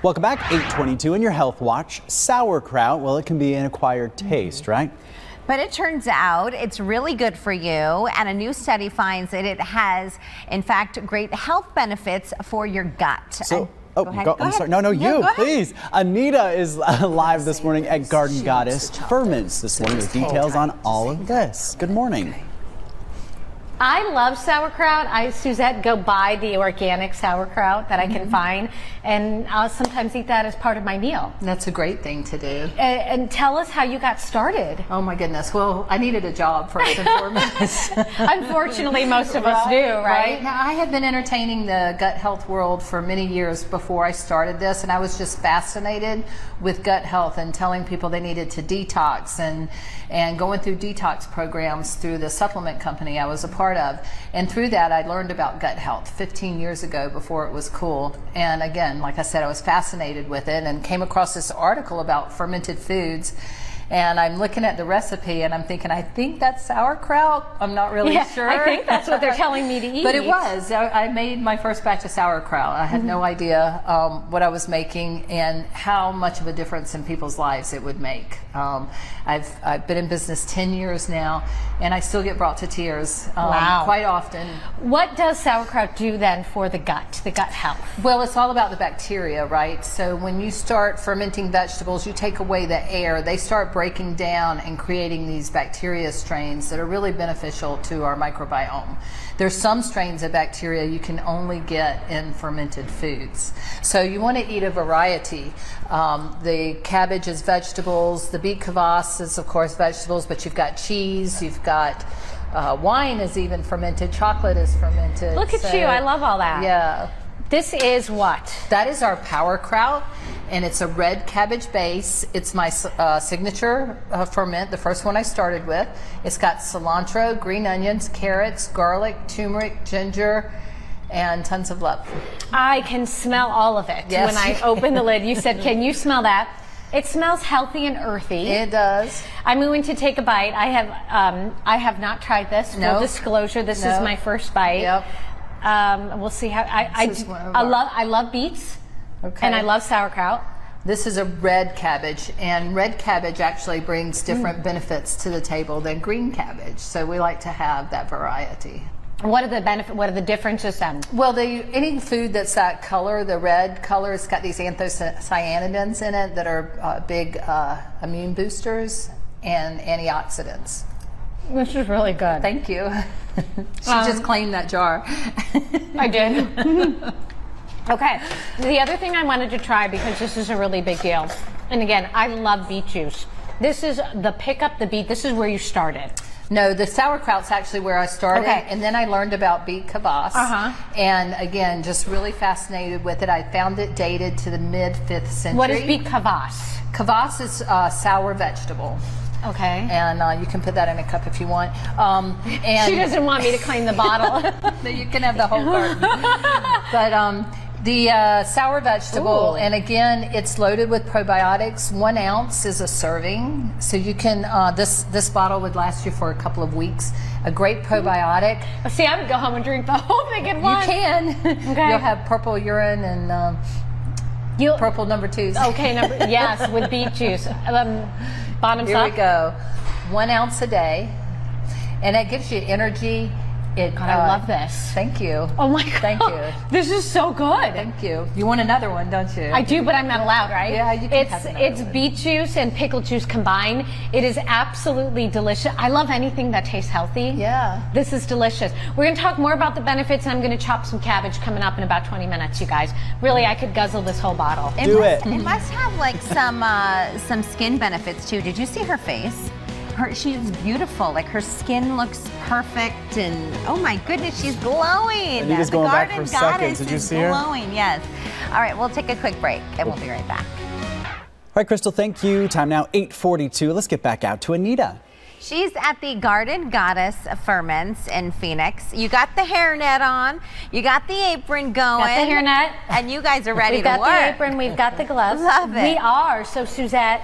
Welcome back, 8:22 in your Health Watch. Sauerkraut, well, it can be an acquired taste, right? But it turns out it's really good for you, and a new study finds that it has, in fact, great health benefits for your gut. So, Go ahead. I'm sorry. No, you, please. Anita is live this morning at Garden Goddess Ferments this morning with details on all of this. Good morning. I love sauerkraut. Suzette, go buy the organic sauerkraut that I can find, and I'll sometimes eat that as part of my meal. That's a great thing to do. And tell us how you got started. Oh my goodness. Well, I needed a job first and foremost. Unfortunately, most of us do, right? Now, I had been entertaining the gut health world for many years before I started this, and I was just fascinated with gut health and telling people they needed to detox and going through detox programs through the supplement company I was a part of. And through that, I learned about gut health 15 years ago before it was cool. And again, like I said, I was fascinated with it and came across this article about fermented foods. And I'm looking at the recipe and I'm thinking, I think that's sauerkraut. I'm not really sure. I think that's what they're telling me to eat. But it was. I made my first batch of sauerkraut. I had no idea what I was making and how much of a difference in people's lives it would make. I've been in business 10 years now, and I still get brought to tears quite often. What does sauerkraut do then for the gut health? Well, it's all about the bacteria, right? So when you start fermenting vegetables, you take away the air. They start breaking down and creating these bacteria strains that are really beneficial to our microbiome. There's some strains of bacteria you can only get in fermented foods. So you want to eat a variety. The cabbage is vegetables, the beet kvass is of course vegetables, but you've got cheese, you've got wine is even fermented, chocolate is fermented. Look at you, I love all that. Yeah. This is what? That is our Power Kraut, and it's a red cabbage base. It's my signature ferment, the first one I started with. It's got cilantro, green onions, carrots, garlic, turmeric, ginger, and tons of love. I can smell all of it. Yes. When I opened the lid, you said, can you smell that? It smells healthy and earthy. It does. I'm going to take a bite. I have not tried this. Full disclosure, this is my first bite. Yep. We'll see how I love beets, and I love sauerkraut. This is a red cabbage, and red cabbage actually brings different benefits to the table than green cabbage. So we like to have that variety. What are the What are the differences then? Well, any food that's that color, the red color, it's got these anthocyanidins in it that are big immune boosters and antioxidants. This is really good. Thank you. She just claimed that jar. I did. Okay. The other thing I wanted to try, because this is a really big deal, and again, I love beet juice. This is the Pick Up the Beet. This is where you started. No, the sauerkraut's actually where I started, and then I learned about beet kvass. And again, just really fascinated with it. I found it dated to the mid-5th century. What is beet kvass? Kvass is a sour vegetable. Okay. And you can put that in a cup if you want. And she doesn't want me to claim the bottle. You can have the whole carton. But the sour vegetable, and again, it's loaded with probiotics. 1 ounce is a serving, so you can. This bottle would last you for a couple of weeks. A great probiotic. See, I would go home and drink the whole thing at once. You can. Okay. You'll have purple urine and purple number 2s. Okay, yes, with beet juice. Bottoms Here up. we go. 1 ounce a day, and it gives you energy. God, I love this. Thank you. Oh my God. Thank you. This is so good. Thank you. You want another one, don't you? I do, but I'm not allowed, right? Yeah, you can have another It's beet juice and pickle juice combined. It is absolutely delicious. I love anything that tastes healthy. Yeah. This is delicious. We're going to talk more about the benefits, and I'm going to chop some cabbage coming up in about 20 minutes, you guys. Really, I could guzzle this whole bottle. It must have like some skin benefits too. Did you see her face? She's beautiful. Like her skin looks perfect, and oh my goodness, she's glowing. Anita's going back for seconds. Did you see her? Glowing, yes. All right, we'll take a quick break, and we'll be right back. All right, Crystal, thank you. Time now 8:42. Let's get back out to Anita. She's at the Garden Goddess Ferments in Phoenix. You got the hairnet on. You got the apron going. Got the hairnet. And you guys are ready to work. We've got the apron. We've got the gloves. Love it. We are. So, Suzette,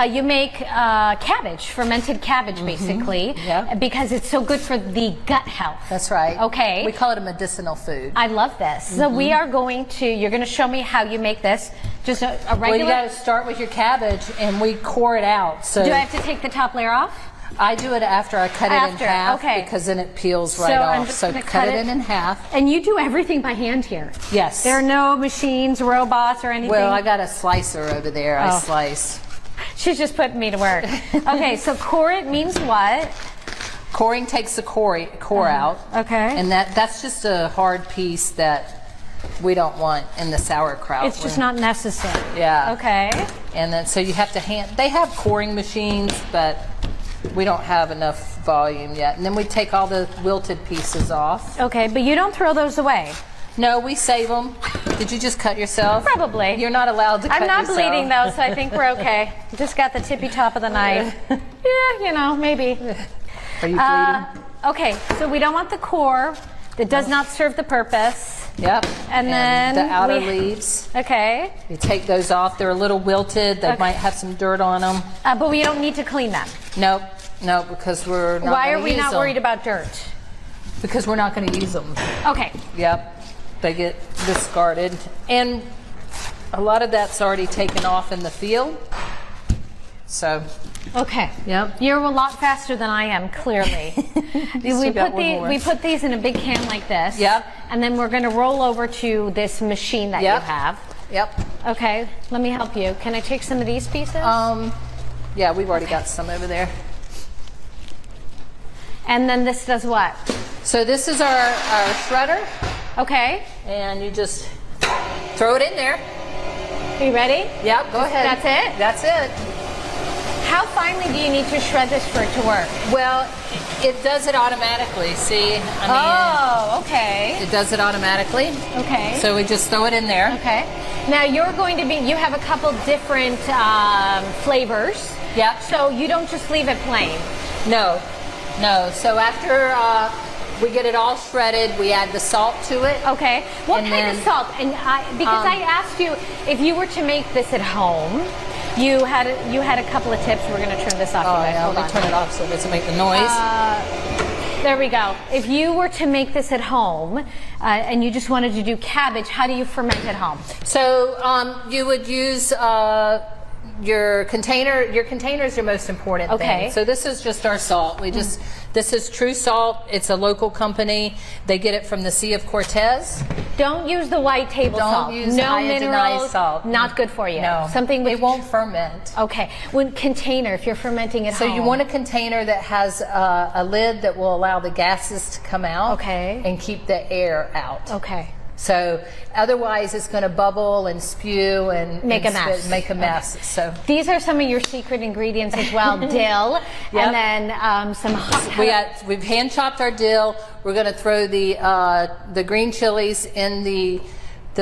you make cabbage, fermented cabbage, basically, because it's so good for the gut health. That's right. Okay. We call it a medicinal food. I love this. So we are going to, you're going to show me how you make this. Just a Well, regular? you got to start with your cabbage, and we core it out. So Do I have to take the top layer off? I do it after I cut it in After, half, okay. because then it peels right So I'm off. just So gonna cut cut it in half. And you do everything by hand here? Yes. There are no machines, robots, or anything? Well, I got a slicer over there. I Oh. slice. She's just putting me to work. Okay, so core it means what? Coring takes the core out. Okay. And that's just a hard piece that we don't want in the sauerkraut. It's just not necessary. Yeah. Okay. And then so you have to they have coring machines, but we don't have enough volume yet. And then we take all the wilted pieces off. Okay, but you don't throw those away. No, we save them. Did you just cut yourself? Probably. You're not allowed to cut I'm not yourself. bleeding though, so I think we're okay. Just got the tippy top of the knife. Yeah, you know, maybe. Are you bleeding? Okay, so we don't want the core. That does not serve the purpose. Yep. And then the outer we- leaves. Okay. You take those off. They're a little wilted. They Okay. might have some dirt on them. But we don't need to clean them. Nope. Nope, because we're not Why gonna are we use not them. worried about dirt? Because we're not going to use them. Okay. Yep. They get discarded. And a lot of that's already taken off in the field. So, Okay. Yep. You're a lot faster than I am, clearly. We put these in a big can like this. Yep. And then we're going to roll over to this machine that Yep. you have. Yep. Okay. Let me help you. Can I take some of these pieces? Yeah, we've already got some over there. And then this does what? So this is our shredder, Okay. and you just throw it in there. Are you ready? Yep, go ahead. That's it? That's it. How finely do you need to shred this for it to work? Well, it does it automatically. See, Oh, okay. it does it automatically. Okay. So we just throw it in there. Okay. Now you have a couple different flavors. Yep. So you don't just leave it plain. No, no. So after we get it all shredded, we add the salt to it. Okay. What And kind of then, salt? And because I asked you if you were to make this at home, you had a couple of tips. We're going to turn this off. Oh, you guys. yeah, Hold let on. me turn it off so it doesn't make the noise. There we go. If you were to make this at home and you just wanted to do cabbage, how do you ferment at home? So you would use your container. Your container is your most important Okay. thing. So this is just our salt. This is true salt. It's a local company. They get it from the Sea of Cortez. Don't use the white table Don't salt. use no iodinized minerals. salt. Not good for you. No, Something with it won't ferment. Okay. When container, if you're fermenting at So home. you want a container that has a lid that will allow the gases to come out. Okay. And keep the air out. Okay. So otherwise, it's going to bubble and spew and Make a spit- mess. Make a mess. So These are some of your secret ingredients as well. Dill, Yep. and then some hot. we've hand chopped our dill. We're going to throw the green chilies in the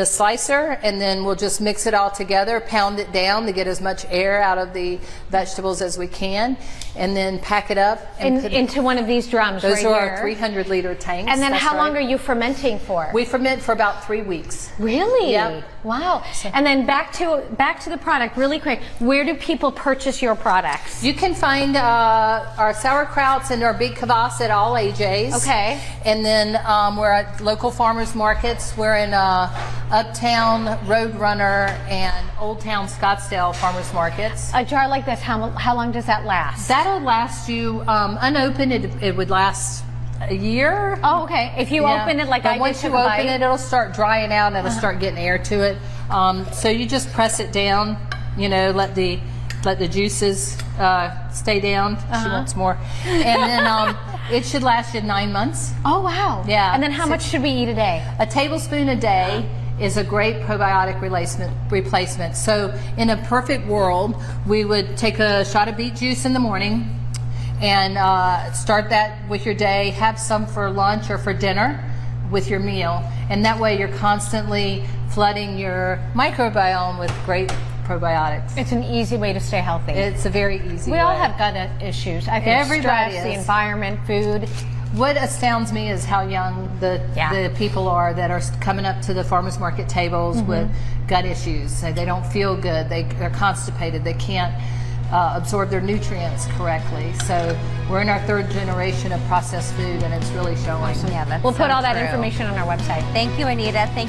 slicer, and then we'll just mix it all together, pound it down to get as much air out of the vegetables as we can, and then pack it up and put it into one of these drums Those right are here. our 300-liter tanks. And then That's how long right. are you fermenting for? We ferment for about 3 weeks. Really? Yep. Wow. And then back to the product really quick. Where do people purchase your products? You can find our sauerkrauts and our big kvass at all AJs. Okay. And then we're at local farmers markets. We're in Uptown, Roadrunner, and Old Town Scottsdale farmers markets. A jar like this, how long does that last? That'll last you unopened. It would last a year. Oh, okay. If you Yeah. open it like But I did, once you took a open bite. it, it'll start drying out and it'll start getting air to it. So you just press it down. You know, let the juices stay down. She wants more, and then it should last you 9 months. Oh, wow. Yeah. And then how much should we eat a day? A tablespoon a day is a great probiotic replacement. So in a perfect world, we would take a shot of beet juice in the morning and start that with your day. Have some for lunch or for dinner with your meal. And that way you're constantly flooding your microbiome with great probiotics. It's an easy way to stay healthy. It's a very easy we way. all have gut issues. I think Everybody stress, the is. environment, food. What astounds me is how young the people are that are coming up to the farmers market tables with gut issues. So they don't feel good. They're constipated. They can't absorb their nutrients correctly. So we're in our 3rd generation of processed food, and it's really showing. Yeah, that's We'll put so all that true. information on our website. Thank you, Anita. Thank